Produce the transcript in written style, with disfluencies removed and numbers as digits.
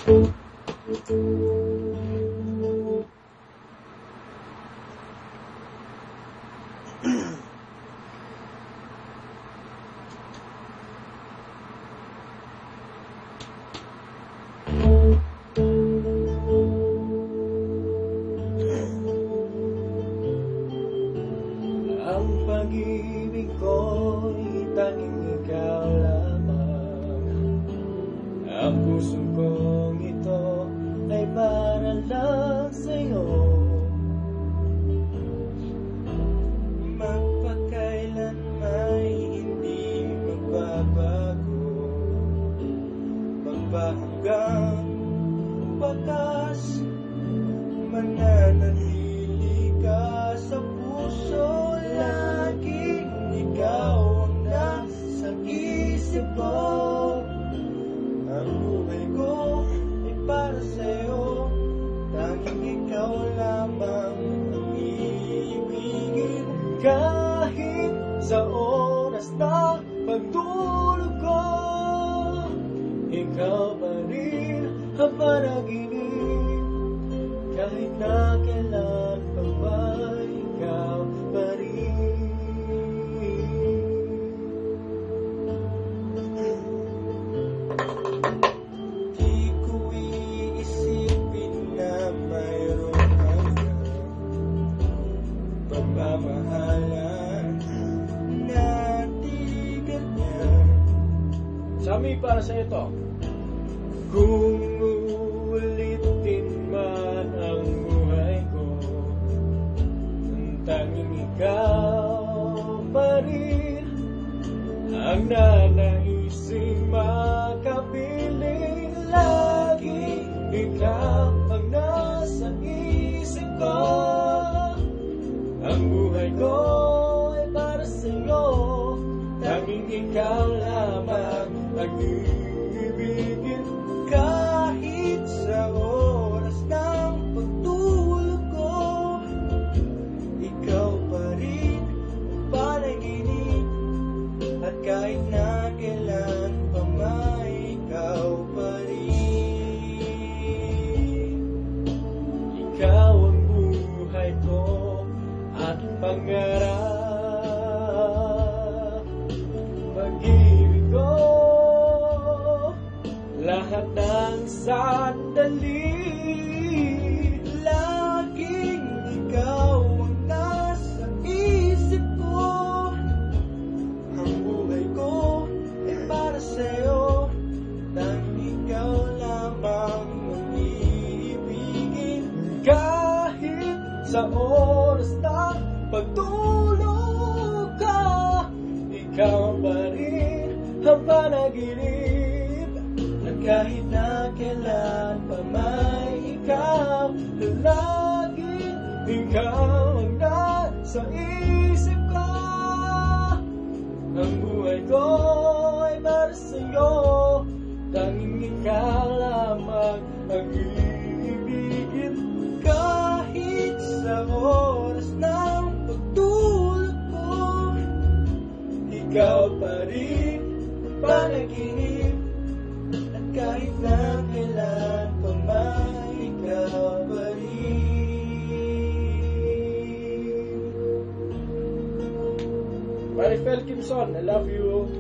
Ang pag-ibig ko'y tanging ikaw lamang. Ang puso kong ito ay para lang sa'yo. Magpakailan may hindi magbabago, magpahanggang wakas, mananatili ka sa puso. Laging ikaw ang nasa isip ko. Ang buhay ko ay para sa'yo. Tanging ikaw lamang ang iibigin. Kahit sa oras na pagtulog ko, ikaw pa rin ang panaginip. Kahit na kailan pa ba, ikaw pa rin. Di ko iisipin na mayroong hanggang pagmamahalan na di ganyan. Sami, para sa ito. Kung uulitin man ang buhay ko, tanging ikaw pa rin ang nanaising makapiling. Lagi ikaw ang nasa isip ko. Ang buhay ko ay para sa'yo. Tanging ikaw lamang ang ibigin. Kahit sa oras ng pagtulog ko, ikaw pa rin ang panaginip. At kahit na kailan pa may ikaw pa rin. Ikaw ang buhay ko at pangarap. Pag-ibig ko, lahat ng sandali. Laging ikaw ang nasa isip ko. Ang buhay ko ay para sa'yo. Tanging ikaw lamang ang iibigin. Kahit sa oras na pagtulog ka, ikaw pa rin ang panaginip. At kahit na kailan pa may ikaw, laging ikaw ang nasa isip ko. Ang buhay ko ay para sa'yo. Tanging ikaw lamang ang iibigin. Kahit sa oras ng pagtulog ko, ikaw pa rin ang panaginip. At kahit na kailan pa may ikaw pa rin. Marifel Kimson, I love you.